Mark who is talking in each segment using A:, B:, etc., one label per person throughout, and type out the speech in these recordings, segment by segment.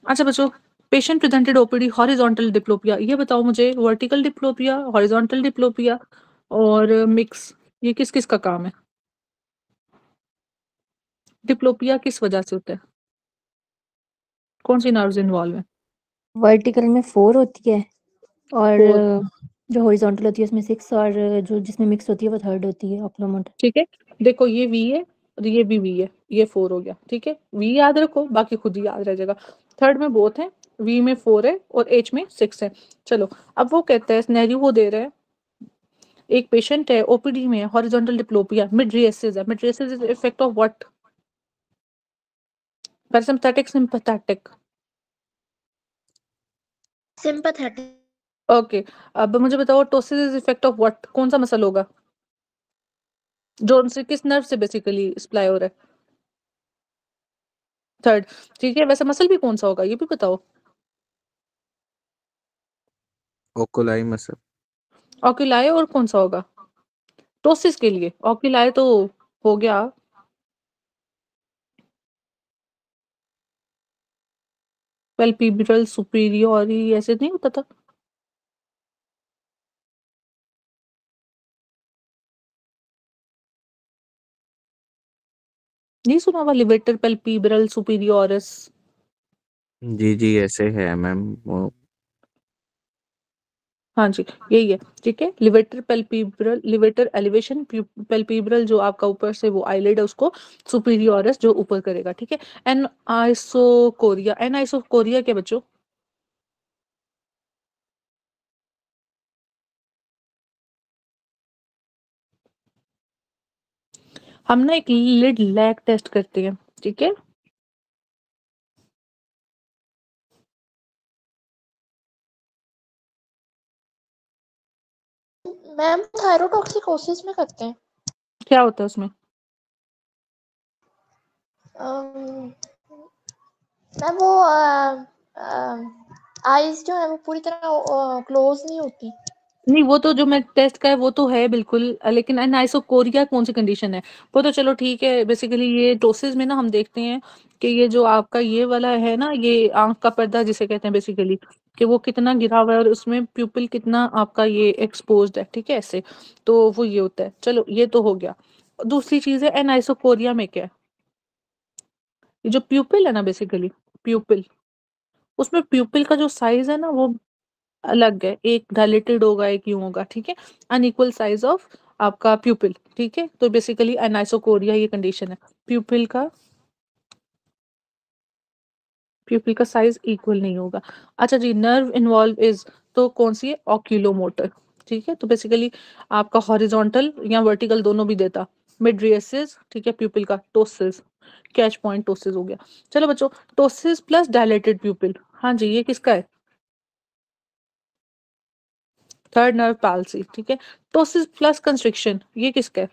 A: अच्छा बच्चों, patient presented OPD horizontal diplopia, ये बताओ मुझे वर्टिकल डिप्लोपिया, हॉरिजॉन्टल डिप्लोपिया और मिक्स, ये किस किस का काम है? डिप्लोपिया किस वजह से होता है? कौन सी नर्व्स इन्वॉल्व है?
B: वर्टिकल में 4 होती है और
A: 4।
B: जो हॉरिजॉन्टल होती है उसमें 6 और जो जिसमें मिक्स होती है वो 3rd होती है ऑक्लोमोटर।
A: ठीक है, देखो ये वी है और ये भी वी है, ये 4 हो गया। ठीक है, वी याद रखो, बाकी खुद ही याद रह जाएगा। थर्ड में बोथ है, वी में 4 है और एच में 6 है। चलो अब वो कहता है सिनेरियो वो दे रहे हैं, एक पेशेंट है ओपीडी में, हॉरिजॉन्टल डिप्लोपिया, मिड-रेसिस है। Mid-racist is effect of what? Parasympathetic, sympathetic?
C: Sympathetic.
A: Okay, अब मुझे बताओ ptosis is effect of what? कौन सा मसल होगा जो उनसे किस नर्व से बेसिकली सप्लाई हो रहा है? थर्ड। ठीक है, वैसे मसल भी कौन सा होगा ये भी बताओ।
D: ओकुलाई मसल।
A: ऑक्यूलाई, और कौन सा होगा टोसिस के लिए? ऑक्यूलाई तो हो गया, पैल्पेब्रल सुपीरियोरी ऐसे नहीं होता था? नहीं सुना हुआ लिवेटर पैल्पेब्रल सुपीरियोरिस?
D: जी जी ऐसे है मैम वो।
A: हाँ जी, यही है। ठीक है, levator palpebral, levator elevation, palpebral जो आपका ऊपर से वो आईलिड है उसको, सुपीरियोरिस जो ऊपर करेगा। ठीक है, एन आइसोकोरिया, एन आइसोकोरिया क्या बच्चों? हम ना एक लिड लैग टेस्ट करते हैं। ठीक है,
C: मैम थायरोटॉक्सिकोसिस में करते हैं।
A: क्या होता है उसमें?
C: मैम वो आईज जो है वो पूरी तरह क्लोज नहीं होती।
A: नहीं, वो तो जो मैं टेस्ट का है वो तो है बिल्कुल, लेकिन एनाइसोकोरिया कौन सी कंडीशन है? वो तो चलो ठीक है, बेसिकली ये टोसिस में ना हम देखते हैं कि ये जो आपका ये वाला है ना, ये आंख का पर्दा जिसे कहते हैं बेसिकली, कि वो कितना गिरा हुआ है और उसमें प्यूपिल कितना आपका ये एक्सपोज्ड है। ठीक है, ऐसे तो वो ये होता है। चलो ये तो हो गया। दूसरी चीज है एनाइसोकोरिया में क्या है? ये जो प्यूपिल है ना बेसिकली, प्यूपिल, उसमें प्यूपिल का जो साइज है ना वो अलग है, एक डायलेटेड होगा एक यूं होगा। ठीक है, अनइक्वल साइज ऑफ आपका प्यूपिल। ठीक है, तो बेसिकली एनाइसोकोरिया ये कंडीशन है, प्यूपिल का, प्यूपिल का साइज इक्वल नहीं होगा। अच्छा जी, नर्व इन्वॉल्व इज, तो कौन सी है? ऑक्यूलोमोटर। ठीक है, तो बेसिकली आपका हॉरिजॉन्टल या वर्टिकल दोनों भी देता। मिड-रेसिस, ठीक है, प्यूपिल का टोसिस, कैच पॉइंट टोसिस हो गया। चलो बच्चों, टोसिस प्लस डायलेटेड प्यूपिल, हाँ जी, ये किसका है? Third nerve palsy. ठीक है, टोसिस प्लस कंस्ट्रिक्शन, ये किसका है?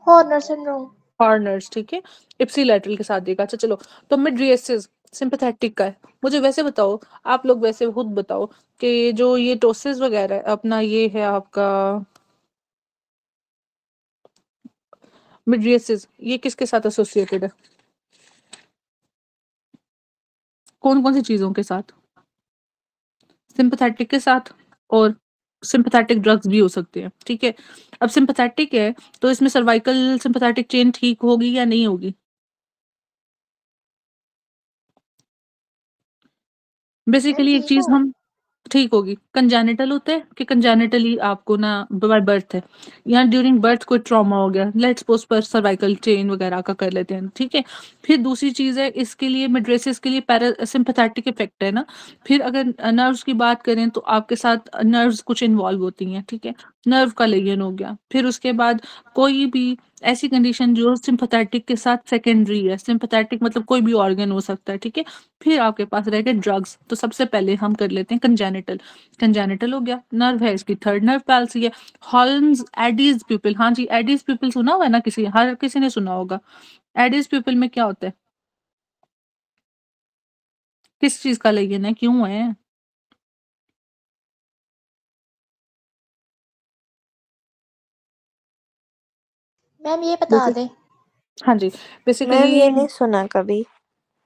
C: Horner syndrome.
A: हॉर्नर्स। ठीक है, इप्सिलैटरल के साथ देगा। अच्छा चलो, तो मिड-रेसिस सिंपैथेटिक का है। मुझे वैसे बताओ, आप लोग वैसे खुद बताओ कि जो ये टोसिस वगैरह है अपना, ये है आपका मिड-रेसिस, ये किसके साथ एसोसिएटेड है? कौन कौन सी चीजों के साथ? सिंपैथेटिक के साथ, और सिंपैथेटिक ड्रग्स भी हो सकते हैं। ठीक है, अब सिंपैथेटिक है तो इसमें सर्वाइकल सिंपैथेटिक चेन ठीक होगी या नहीं होगी?
C: मैम
A: बेसिकली एक
C: ठीक
A: चीज
C: हो।
A: हम, ठीक होगी। कंजेनिटल होता है कि कंजेनिटली आपको ना बाय बर्थ है, या ड्यूरिंग बर्थ कोई ट्रॉमा हो गया, लेट्स सपोज पर सर्वाइकल चेन वगैरह का कर लेते हैं। ठीक है, फिर दूसरी चीज है इसके लिए, मिड्रेसिस के लिए पैरासिम्पैथेटिक इफेक्ट है ना। फिर अगर नर्व्स की बात करें तो आपके साथ नर्व्स कुछ इन्वॉल्व होती हैं। ठीक है, नर्व का लेजन हो गया। फिर उसके बाद कोई भी ऐसी कंडीशन जो सिंपैथेटिक के साथ सेकेंडरी है, सिंपैथेटिक मतलब कोई भी ऑर्गन हो सकता है। ठीक है, फिर आपके पास रह गए ड्रग्स। तो सबसे पहले हम कर लेते हैं कंजेनिटल। कंजेनिटल हो गया, नर्व है इसकी थर्ड नर्व पैल्सी है। हॉल्म्स एडीज प्यूपिल, हाँ जी, एडीज प्यूपिल सुना हुआ है ना, किसी हर किसी ने सुना होगा। एडीज प्यूपिल में क्या होता है? किस चीज का लेगिन है, क्यों है?
C: मैम ये बता
A: बेसिक,
C: दें।
A: हाँ जी,
B: मैम
A: बेसिकली
B: ये नहीं सुना कभी।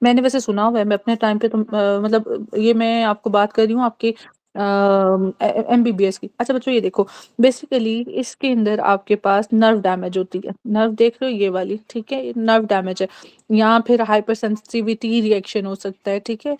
A: मैंने वैसे सुना हुआ है, मैं अपने टाइम पे तो मतलब ये मैं आपको बात कर रही हूँ आपके एमबीबीएस की। अच्छा बच्चों ये देखो, बेसिकली इसके अंदर आपके पास नर्व डैमेज होती है, नर्व देख रहे हो ये वाली, ठीक है, नर्व डैमेज है, यहाँ फिर हाइपर सेंसिटिविटी रिएक्शन हो सकता है, ठीक है।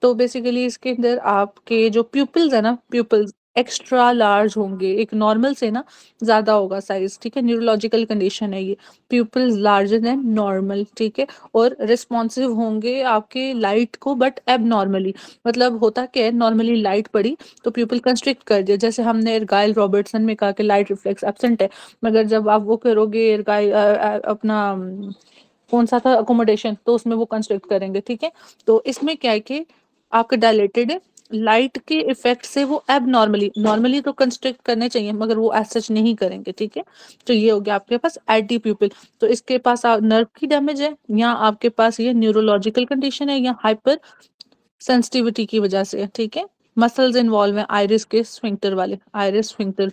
A: तो बेसिकली इसके अंदर आपके जो प्यूपिल्स है ना, प्यूपिल्स एक्स्ट्रा लार्ज होंगे, एक नॉर्मल से ना ज्यादा होगा साइज, ठीक है, न्यूरोलॉजिकल कंडीशन है ये, प्यूपिल्स लार्जर देन नॉर्मल, ठीक है, और रिस्पॉन्सिव होंगे आपके लाइट को, बट एब नॉर्मली, मतलब होता क्या है, नॉर्मली लाइट पड़ी तो प्यूपिल कंस्ट्रिक्ट कर दिया, जैसे हमने गाइल रॉबर्टसन में कहा कि लाइट रिफ्लेक्स एब्सेंट है, मगर जब आप वो करोगे अपना कौन सा था अकोमोडेशन, तो उसमें वो कंस्ट्रक्ट करेंगे, ठीक है। तो इसमें क्या है कि आपका डायलेटेड है, लाइट के इफेक्ट से वो एब नॉर्मली, नॉर्मली तो कंस्ट्रक्ट करने चाहिए मगर वो एज सच नहीं करेंगे, ठीक है। तो ये हो गया आपके पास एडी प्यूपिल। तो इसके पास नर्व की डैमेज है, या आपके पास ये न्यूरोलॉजिकल कंडीशन है, या हाइपर सेंसिटिविटी की वजह से है, ठीक है। मसल्स इन्वॉल्व है आइरिस के स्फिंक्टर वाले, आइरिस स्फिंक्टर,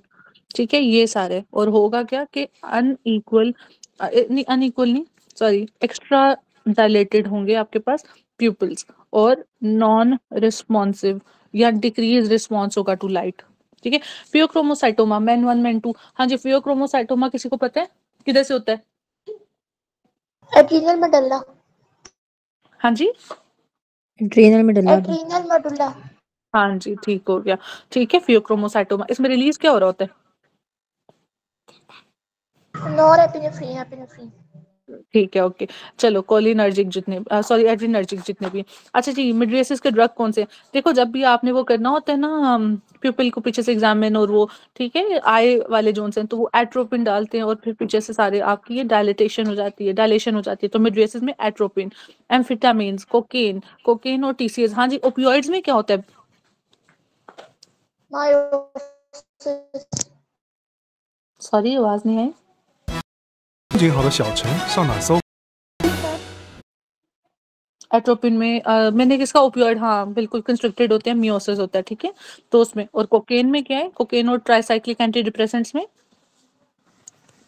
A: ठीक है, ये सारे। और होगा क्या कि अनइक्वल, नहीं अनइक्वल नहीं, सॉरी, एक्स्ट्रा डायलेटेड होंगे आपके पास प्यूपिल्स, और नॉन रिस्पॉन्सिव या डिक्रीज रिस्पॉन्स होगा टू लाइट, ठीक है। फियोक्रोमोसाइटोमा मैन 1 मैन 2, हाँ जी, फियोक्रोमोसाइटोमा किसी को पता है किधर से होता है?
C: Adrenal medulla.
A: हाँ जी,
B: एड्रीनल मेडुल्ला।
C: Adrenal medulla.
A: हाँ जी, ठीक हो गया, ठीक है। फियोक्रोमोसाइटोमा, इसमें रिलीज क्या हो रहा होता है?
C: Nor epinephrine, epinephrine.
A: ठीक है, ओके। चलो कोलिनर्जिक जितने, सॉरी एड्रिनर्जिक जितने भी हैं। अच्छा जी, मिड्रिएसिस के ड्रग कौन से हैं? देखो जब भी आपने वो करना होता है ना प्यूपिल को पीछे से एग्जामिन, और वो ठीक है आई वाले जोन्स हैं, तो वो एट्रोपिन डालते हैं, और फिर पीछे से सारे आपकी ये डायलेटेशन हो जाती है, डायलेशन हो जाती है, तो मिड्रिएसिस में एट्रोपिन, एम्फिटामिन्स, कोकेन, कोकेन और टीसीएस। हाँ जी, ओपियोइड्स में क्या होता है?
C: मायोसिस।
A: सॉरी आवाज नहीं आई।
E: 京好的小陈上哪搜？
A: एट्रोपिन में मैंने किसका ओपियोइड, हाँ बिल्कुल, कंस्ट्रिक्टेड होते हैं, मियोसिस होता है, ठीक है। तो उसमें, और कोकेन में क्या है, कोकेन और ट्राइसाइक्लिक एंटी डिप्रेसेंट्स में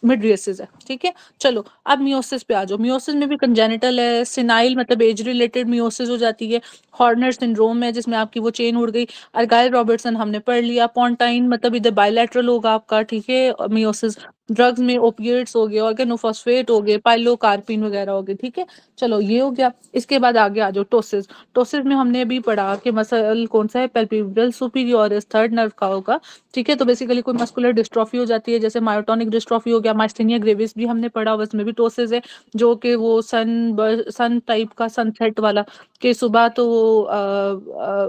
A: मिड्रिएसिस है, ठीक है। चलो अब मियोसिस पे आ जाओ। मियोसिस में भी कंजेनिटल है, सिनाइल मतलब एज रिलेटेड मियोसिस हो जाती है, हॉर्नर सिंड्रोम है जिसमें आपकी वो चेन उड़ गई, अर्गाइल रॉबर्टसन हमने पढ़ लिया, पॉन्टाइन मतलब इधर बायलैटरल होगा आपका, ठीक है, मियोसिस। ड्रग्स में ओपिएट्स हो गए, ऑर्गेनोफॉस्फेट हो गए, पाइलोकार्पिन वगैरह हो गए, ठीक है। चलो ये हो गया। इसके बाद आगे आ जाओ टोसिस। टोसिस में हमने अभी पढ़ा कि मसल कौन सा है, पैल्पेब्रल सुपीरियोरिस थर्ड नर्व का होगा, ठीक है। तो बेसिकली कोई मस्कुलर डिस्ट्रॉफी हो जाती है, जैसे मायोटोनिक डिस्ट्रॉफी हो गया, माइस्थेनिया ग्रेविस भी हमने पढ़ा, उसमें भी टोसिस है, जो कि वो सन टाइप का, सनसेट वाला, कि सुबह तो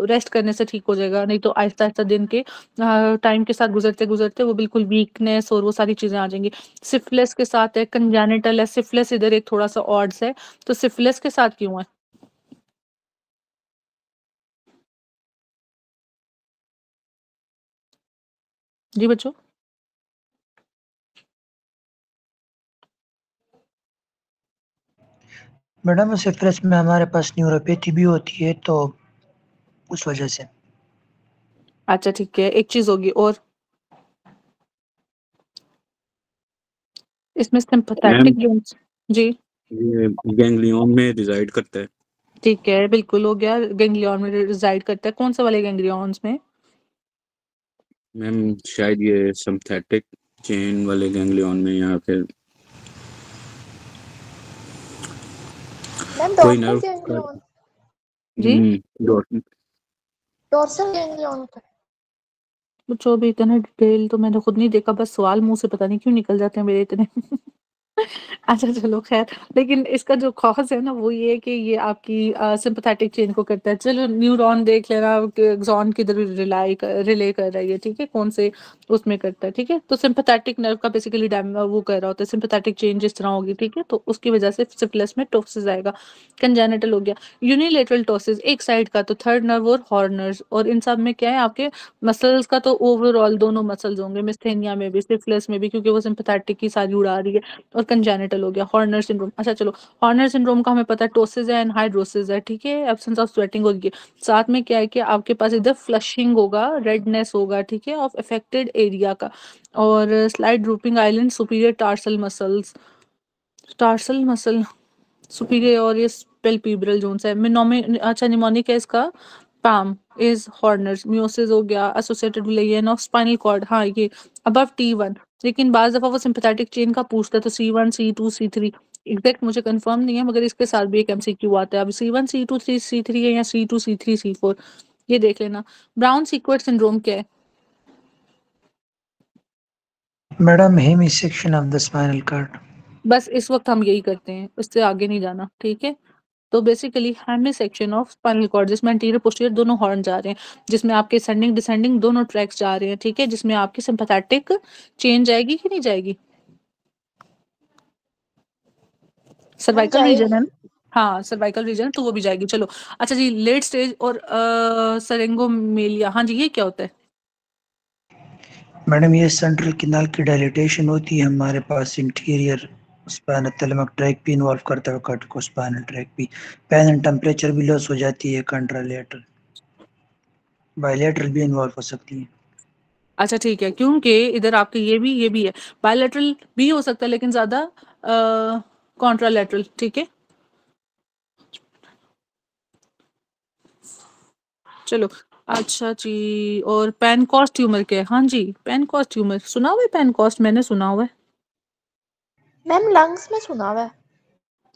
A: रेस्ट करने से ठीक हो जाएगा, नहीं तो आहिस्ता आहिस्ता दिन के टाइम के साथ गुजरते गुजरते वो बिल्कुल वीकनेस और वो सारी चीजें आ जाएंगी। सिफिलिस के साथ है, कंजेनिटल है, सिफिलिस इधर एक थोड़ा सा ऑड्स है, तो सिफिलिस के साथ क्यों है? जी बच्चों,
F: मैडम सिफिलिस में हमारे पास न्यूरोपैथी भी होती है, तो उस वजह से।
A: अच्छा ठीक है, एक चीज होगी और, इसमें
D: मैम
A: सिंपैथेटिक जोन्स, जी
D: ये गैंग्लियन में रिजाइड करता है।
A: ठीक है, बिल्कुल हो गया, गैंग्लियन में रिजाइड करता है, कौन सा वाले गैंग्लियंस में?
D: मैम शायद ये सिंथेटिक चेन वाले गैंग्लियन में, या फिर
C: मैम
D: कोई
C: डोर्सल
D: नर्व
C: गैंग्लियन,
A: जी
C: डोर्सल गैंग्लियन होता है।
A: बच्चों अभी इतना डिटेल तो मैंने खुद नहीं देखा, बस सवाल मुंह से पता नहीं क्यों निकल जाते हैं मेरे इतने अच्छा चलो खैर, लेकिन इसका जो कॉज है ना वो ये है कि ये आपकी सिंपैथेटिक चेन को करता है। चलो न्यूरॉन देख लेना कि एक्सॉन किधर रिले कर रहा है ये, ठीक है, कौन से उसमें करता है, ठीक है। तो सिंपैथेटिक नर्व का बेसिकली डैम वो कर रहा होता है, सिंपैथेटिक चेन जिस तरह होगी, ठीक है, तो उसकी वजह से सिफिलिस में टोसिस आएगा। कंजेनिटल हो गया। यूनिलेटरल टोसिस एक साइड का, तो थर्ड नर्व और हॉर्नर्स, और इन सब में क्या है आपके मसल्स का, तो ओवरऑल दोनों मसल्स होंगे, मिस्थेनिया में भी सिफिलिस में भी, क्योंकि वो सिंपैथेटिक की सारी उड़ा रही है, और कंजेनिटल हो गया। हॉर्नर सिंड्रोम, अच्छा चलो, हॉर्नर सिंड्रोम का हमें पता है टोसिस है, एनहाइड्रोसिस है, ठीक है, एब्सेंस ऑफ स्वेटिंग होगी, साथ में क्या है कि आपके पास इधर फ्लशिंग होगा, रेडनेस होगा, ठीक है, ऑफ अफेक्टेड एरिया का, और slide drooping island superior tarsal muscle, superior, और ये पैल्पेब्रल जोन है, अच्छा निमोनिक है इसका पाम इज हॉर्नर्स, मियोसिस हो गया एसोसिएटेड विलेयन ऑफ स्पाइनल कॉर्ड, हाँ ये अबव T1। लेकिन बाज दफा वो सिंपैथेटिक चेन का पूछता है तो C1 C2 C3 एग्जैक्ट मुझे कंफर्म नहीं है, मगर इसके साथ भी एक MCQ आता है। अब C1 C2 C3 है या C2 C3 C4 ये देख लेना। ब्राउन सीक्वेट सिंड्रोम क्या है?
F: Madam hemisection of the spinal cord.
A: बस इस वक्त हम यही करते हैं, इससे आगे नहीं जाना, ठीक है। तो बेसिकली हेमिसेक्शन ऑफ स्पाइनल कॉर्ड जिसमें एंटीरियर पोस्टीरियर दोनों हॉर्न जा रहे हैं, जिसमें आपके असेंडिंग डिसेंडिंग दोनों ट्रैक्स जा रहे हैं, ठीक है, जिसमें आपकी सिंपैथेटिक चेन जाएगी कि नहीं जाएगी? सर्वाइकल रीजन है ना? हाँ सर्वाइकल रीजन तो वो भी जाएगी। चलो अच्छा जी, लेट स्टेज और सरेंगोमेलिया, हाँ जी ये क्या होता है?
F: मैडम ये सेंट्रल किनाल की डायलिटेशन होती है, हमारे पास इंटीरियर स्पाइनल थैलेमिक ट्रैक भी इन्वॉल्व करता है, कार्टिको स्पाइनल ट्रैक भी। पेन एंड टेम्परेचर भी लॉस हो जाती है, कंट्रालेटरल बायलेटरल भी इन्वॉल्व हो सकती है।
A: अच्छा ठीक है, क्योंकि इधर आपके ये भी है, बायलैटरल भी हो सकता है लेकिन ज्यादा कॉन्ट्रालैटरल, ठीक है। चलो अच्छा जी, और पेनकॉस्ट ट्यूमर क्या है? हाँ जी पेनकॉस्ट ट्यूमर सुना हुआ है, पेनकॉस्ट मैंने सुना हुआ है।
C: मैम लंग्स में सुना हुआ है।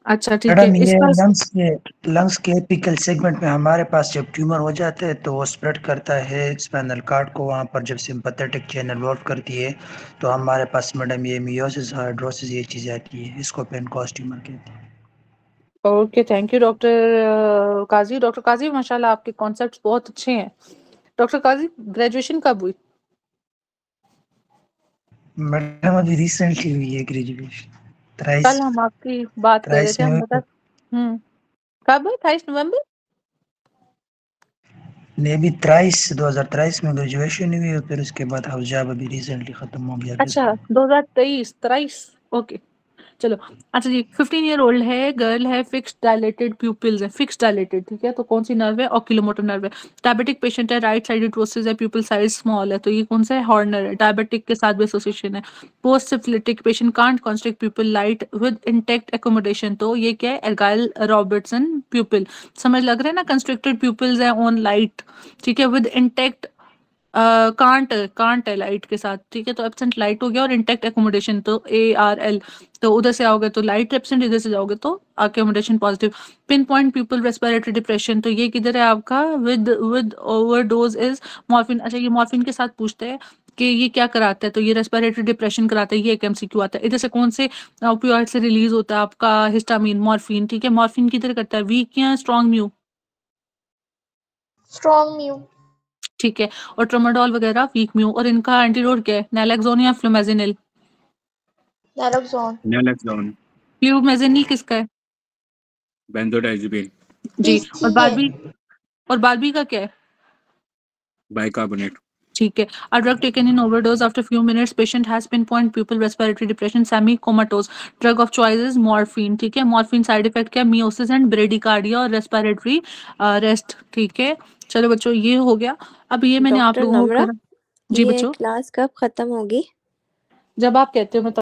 A: अच्छा ठीक है,
F: मैडम ये
A: इसका
F: लंग्स के एपिकल सेगमेंट में हमारे पास जब ट्यूमर हो जाता है तो वो स्प्रेड करता है स्पाइनल कॉर्ड को, वहाँ पर जब सिंपैथेटिक चेन इन्वॉल्व करती है तो हमारे पास मैडम ये मियोसिस हाइड्रोसिस ये चीज़ आती है, इसको पेनकॉस्ट ट्यूमर कहते हैं।
A: Okay thank you doctor Kazi. Doctor Kazi माशाल्लाह आपके कॉन्सेप्ट्स बहुत अच्छे हैं। डॉक्टर काजी ग्रेजुएशन कब हुई?
F: मैडम अभी रिसेंटली हुई है ग्रेजुएशन,
A: कल हम आपकी बात कर रहे
F: 23
A: थे,
F: में
A: हम
F: हुई
A: बता कब है? 28 नवंबर।
F: ने भी 2023 में ग्रेजुएशन हुई और फिर उसके बाद हाउस जॉब अभी रिसेंटली खत्म हो गया अगस्त
A: अच्छा
F: में।
A: 2023 ओके चलो अच्छा जी। 15 ईयर ओल्ड है, गर्ल है, फिक्स्ड डायलेटेड प्यूपिल्स है, फिक्स्ड डायलेटेड ठीक है, तो कौन सी नर्व है? ऑक्यूलोमोटर नर्व है। डायबिटिक पेशेंट है, राइट साइडेड प्रोसेस है, प्यूपिल साइज स्मॉल है, तो ये कौन सा है? हॉर्नर है, डायबिटिक के साथ भी एसोसिएशन है। Post syphilitic patient can't constrict प्यूपिल light with intact accommodation, तो ये क्या है? एर्गाइल रॉबर्टसन प्यूपिल। समझ लग रहा है ना, कंस्ट्रिक्टेड प्यूपिल्स है ऑन लाइट, ठीक है, विद इंटेक्ट कांट है लाइट के साथ, ठीक है, तो एब्सेंट लाइट हो गया, और इंटेक्ट एकोमोडेशन तो ARL, तो उधर से आओगे तो लाइट एब्सेंट, इधर से जाओगे तो accommodation positive. Pin point people respiratory depression, तो ये किधर है आपका? With overdose is morphine. अच्छा ये मॉर्फिन के साथ पूछते हैं कि ये क्या कराता है, तो ये रेस्पिरेटरी डिप्रेशन कराता है, ये एक MCQ आता है। इधर से कौन से ओपियोइड से रिलीज होता है आपका? हिस्टामिन, मॉर्फिन, ठीक है, मॉर्फिन किधर करता है? वीक या स्ट्रॉन्ग म्यू?
C: Strong mu.
A: ठीक है, और ट्रोमाडोल वगैरह वीक म्यू, और इनका एंटीडोट क्या है? नैलेक्सोन या फ्लूमेजिनिल?
C: नैलोक्सोन।
D: नैलेक्सोन,
A: फ्लूमेजिनिल किसका है?
D: बेंजोडाइज़ेपिन,
A: जी, और
C: BCA।
A: बारबी का क्या है?
D: बाइकार्बोनेट,
A: ठीक है। A drug taken in overdose after few minutes patient has pinpoint pupil respiratory depression semi comatose, drug of choice is morphine, ठीक है। मॉर्फिन साइड इफेक्ट क्या? मियोसिस एंड ब्रेडिकार्डिया और रेस्पिरेटरी रेस्ट, ठीक है। चलो बच्चों ये हो गया। अब ये मैंने आप
G: डॉक्टर
A: लोगों को
G: नवरा,
A: करा जी
G: ये
A: बच्चों,
G: क्लास कब खत्म होगी?
A: जब आप कहते हो मैं